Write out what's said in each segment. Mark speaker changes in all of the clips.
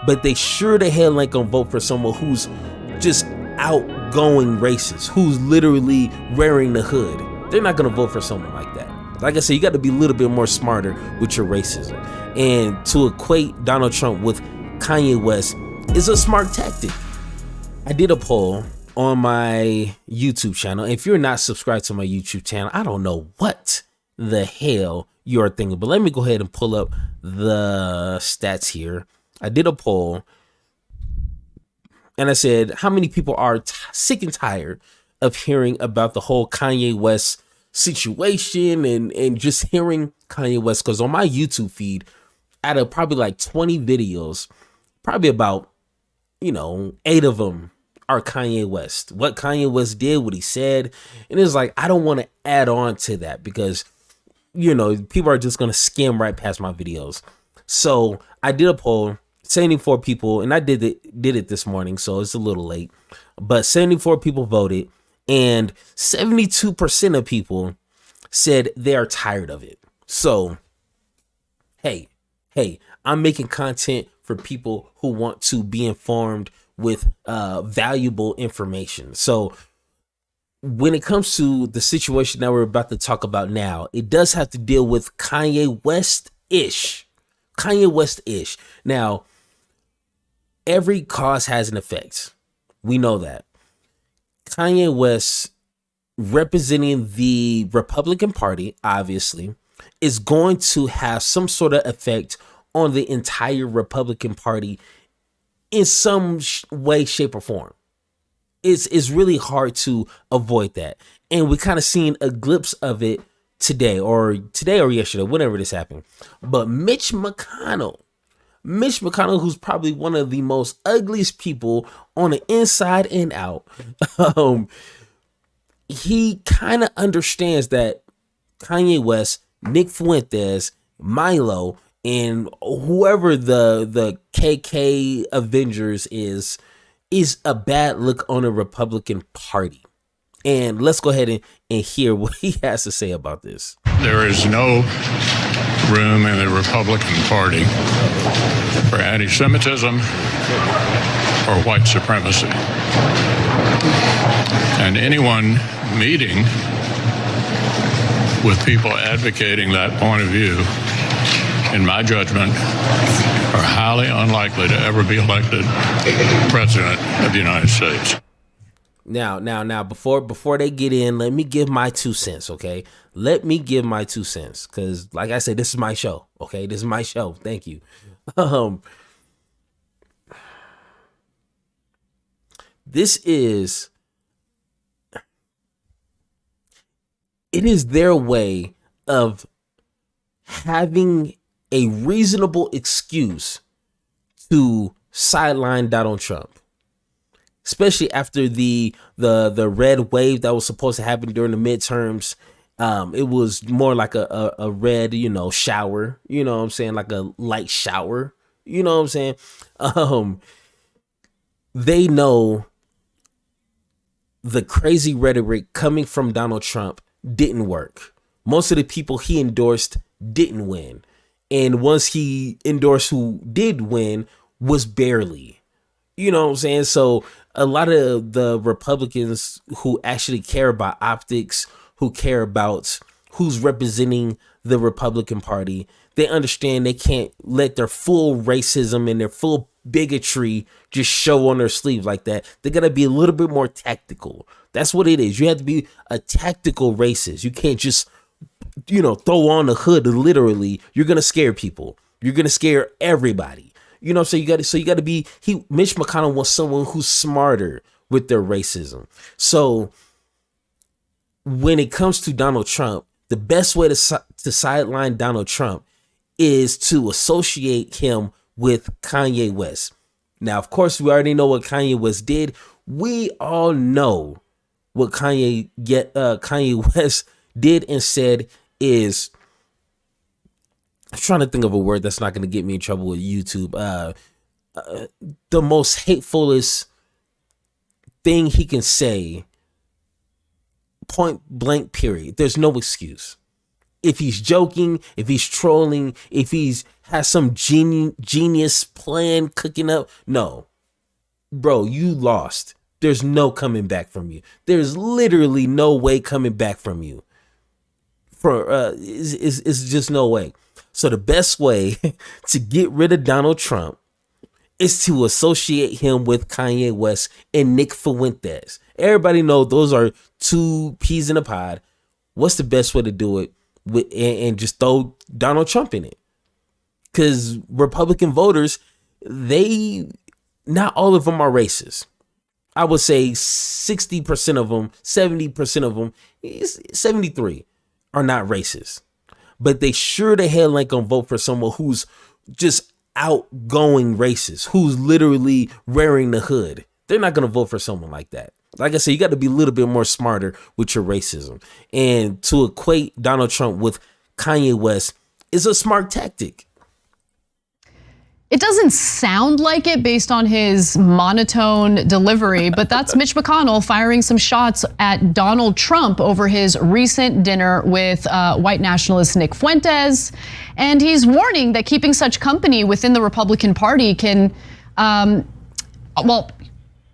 Speaker 1: but they sure the hell ain't gonna vote for someone who's just outgoing racist, who's literally wearing the hood. They're not gonna vote for someone like that. Like I said, you got to be a little bit more smarter with your racism. And to equate Donald Trump with Kanye West is a smart tactic. I did a poll on my YouTube channel. If you're not subscribed to my YouTube channel, I don't know what the hell you're thinking, but let me go ahead and pull up the stats here. I did a poll and I said, how many people are sick and tired of hearing about the whole Kanye West situation and just hearing Kanye West? Because on my YouTube feed, out of probably like 20 videos, probably about 8 of them are Kanye West. What Kanye West did, what he said. And it's like, I don't want to add on to that because people are just going to skim right past my videos. So I did a poll, 74 people, and I did it this morning, so it's a little late, but 74 people voted and 72% of people said they are tired of it. So, hey, I'm making content for people who want to be informed with valuable information. So when it comes to the situation that we're about to talk about now, it does have to deal with Kanye West-ish. Now, every cause has an effect. We know that. Kanye West, representing the Republican Party, obviously, is going to have some sort of effect on the entire Republican Party in some way, shape, or form. It's really hard to avoid that. And we kind of seen a glimpse of it today or yesterday, whenever this happened. But Mitch McConnell, who's probably one of the most ugliest people on the inside and out, he kind of understands that Kanye West, Nick Fuentes, Milo, and whoever the KK Avengers is a bad look on the Republican Party. And let's go ahead and hear what he has to say about this.
Speaker 2: There is no room in the Republican Party for anti-Semitism or white supremacy. And anyone meeting with people advocating that point of view, in my judgment, are highly unlikely to ever be elected president of the United States.
Speaker 1: Now, before they get in, let me give my 2 cents, okay? Let me give my 2 cents, because, like I said, this is my show, okay? This is my show. Thank you. It is their way of having a reasonable excuse to sideline Donald Trump. Especially after the red wave that was supposed to happen during the midterms. It was more like a red, shower, what I'm saying? Like a light shower, what I'm saying? They know the crazy rhetoric coming from Donald Trump didn't work. Most of the people he endorsed didn't win. And once he endorsed who did win was barely, what I'm saying? So a lot of the Republicans who actually care about optics, who care about who's representing the Republican Party, they understand they can't let their full racism and their full bigotry just show on their sleeve like that. They got to be a little bit more tactical. That's what it is. You have to be a tactical racist. You can't just, throw on the hood. Literally, you're going to scare people. You're going to scare everybody. So you got to be, Mitch McConnell wants someone who's smarter with their racism. So when it comes to Donald Trump, the best way to sideline Donald Trump is to associate him with Kanye West. Now, of course, we already know what Kanye West did. We all know what Kanye West did and said is, I'm trying to think of a word that's not going to get me in trouble with YouTube. The most hatefulest thing he can say, point blank, period. There's no excuse. if he's joking, if he's trolling, if he's has some genius plan cooking up. No, bro, you lost. There's no coming back from you. There's literally no way coming back from you. It's just no way. So the best way to get rid of Donald Trump is to associate him with Kanye West and Nick Fuentes. Everybody knows those are two peas in a pod. What's the best way to do it? And just throw Donald Trump in it. Because Republican voters, not all of them are racist. I would say 60% of them, 70% of them, 73 are not racist. But they sure the hell ain't gonna vote for someone who's just outgoing racist, who's literally wearing the hood. They're not gonna vote for someone like that. Like I said, you got to be a little bit more smarter with your racism. And to equate Donald Trump with Kanye West is a smart tactic.
Speaker 3: It doesn't sound like it based on his monotone delivery, but that's Mitch McConnell firing some shots at Donald Trump over his recent dinner with white nationalist Nick Fuentes. And he's warning that keeping such company within the Republican Party can,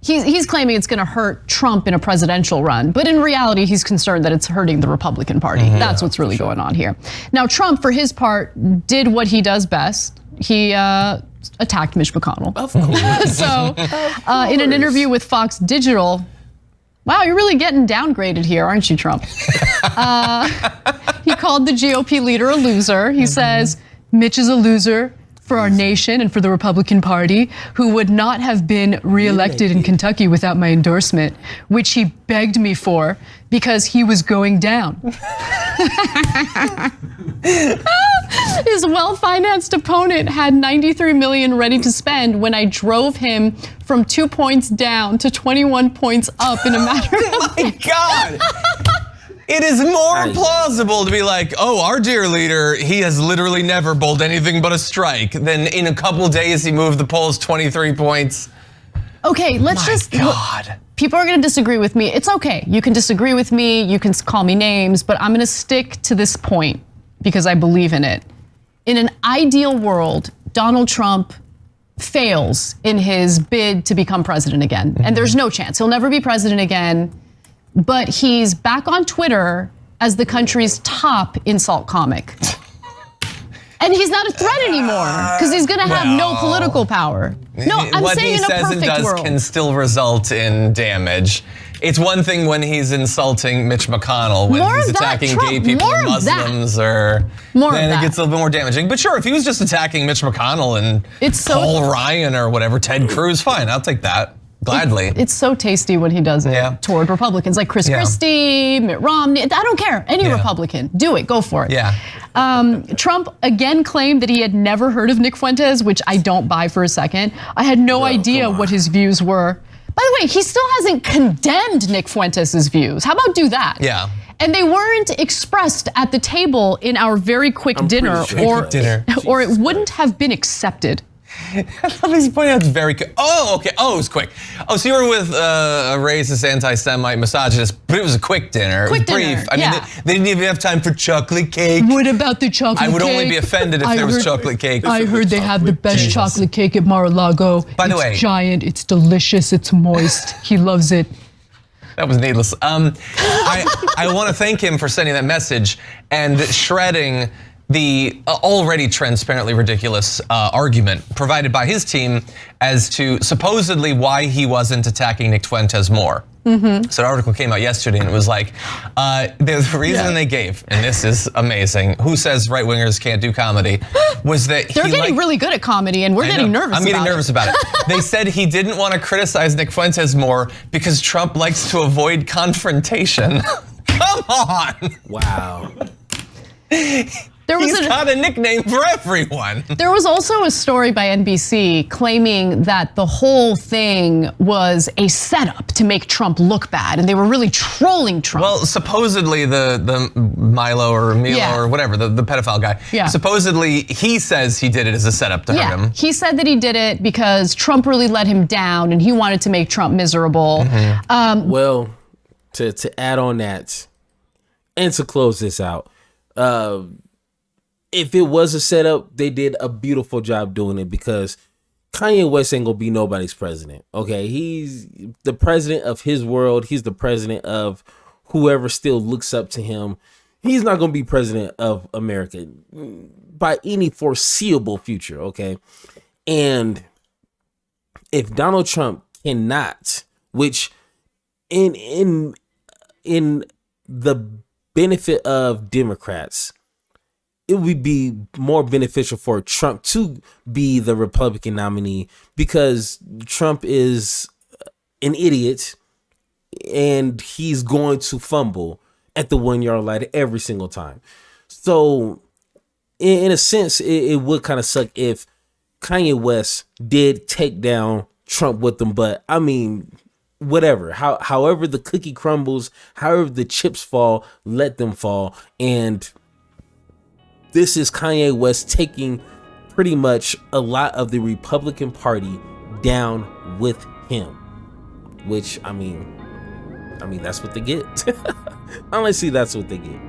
Speaker 3: he's claiming it's going to hurt Trump in a presidential run. But in reality, he's concerned that it's hurting the Republican Party. That's what's really going on here. Now, Trump, for his part, did what he does best. He attacked Mitch McConnell.
Speaker 1: Of course.
Speaker 3: So in an interview with Fox Digital, wow, you're really getting downgraded here, aren't you, Trump? He called the GOP leader a loser. He says, Mitch is a loser for our nation and for the Republican Party, who would not have been reelected in Kentucky without my endorsement, which he begged me for because he was going down. His well-financed opponent had $93 million ready to spend when I drove him from 2 points down to 21 points up in a matter of
Speaker 4: Oh my God. It is more plausible to be like, oh, our dear leader, he has literally never bowled anything but a strike. Then in a couple days, he moved the polls 23 points.
Speaker 3: Okay,
Speaker 4: God.
Speaker 3: People are going to disagree with me. It's okay. You can disagree with me. You can call me names, but I'm going to stick to this point because I believe in it. In an ideal world, Donald Trump fails in his bid to become president again. And there's no chance. He'll never be president again. But he's back on Twitter as the country's top insult comic. And he's not a threat anymore because he's going to have no political power. No, I'm saying in a perfect world.
Speaker 4: What he says and does can still result in damage. It's one thing when he's insulting Mitch McConnell, when he's attacking gay people, Muslims, then it gets a little bit more damaging. But sure, if he was just attacking Mitch McConnell and Paul Ryan or whatever, Ted Cruz, fine, I'll take that. Gladly.
Speaker 3: It's so tasty when he does it toward Republicans like Chris Christie, Mitt Romney. I don't care. Any Republican. Do it. Go for it. Trump again claimed that he had never heard of Nick Fuentes, which I don't buy for a second. I had no idea what his views were. By the way, he still hasn't condemned Nick Fuentes' views. How about do that?
Speaker 4: Yeah.
Speaker 3: And they weren't expressed at the table in our very quick dinner, or it wouldn't have been accepted.
Speaker 4: I love he's pointing out it's very quick. Oh, okay. Oh, it was quick. Oh, so you were with a racist, anti-Semite, misogynist, but it was a quick dinner.
Speaker 3: Quick dinner,
Speaker 4: brief. I mean, they didn't even have time for chocolate cake.
Speaker 3: What about the chocolate cake?
Speaker 4: I would only be offended if there was chocolate cake.
Speaker 3: I heard they have the best chocolate cake at Mar-a-Lago.
Speaker 4: By the way,
Speaker 3: it's giant, it's delicious, it's moist. He loves it.
Speaker 4: That was needless. I want to thank him for sending that message and shredding the already transparently ridiculous argument provided by his team as to supposedly why he wasn't attacking Nick Fuentes more. So an article came out yesterday and it was like, the reason they gave, and this is amazing, who says right-wingers can't do comedy, was that
Speaker 3: they're getting really good at comedy and we're getting nervous about it.
Speaker 4: I'm getting nervous about it. They said he didn't want to criticize Nick Fuentes more because Trump likes to avoid confrontation. Come on.
Speaker 1: Wow.
Speaker 4: He's got a nickname for everyone.
Speaker 3: There was also a story by NBC claiming that the whole thing was a setup to make Trump look bad, and they were really trolling Trump.
Speaker 4: Well, supposedly the Milo or or whatever, the pedophile guy, supposedly he says he did it as a setup to hurt him.
Speaker 3: He said that he did it because Trump really let him down, and he wanted to make Trump miserable.
Speaker 1: Well, to add on that, and to close this out, If it was a setup, they did a beautiful job doing it, because Kanye West ain't gonna be nobody's president. Okay, he's the president of his world. He's the president of whoever still looks up to him. He's not gonna be president of America by any foreseeable future. Okay, and if Donald Trump cannot, which in the benefit of Democrats, it would be more beneficial for Trump to be the Republican nominee, because Trump is an idiot and he's going to fumble at the 1 yard line every single time. So in a sense, it would kind of suck if Kanye West did take down Trump with them. But I mean, whatever, however the cookie crumbles, however the chips fall, let them fall. And this is Kanye West taking pretty much a lot of the Republican Party down with him, which I mean that's what they get. Honestly, that's what they get.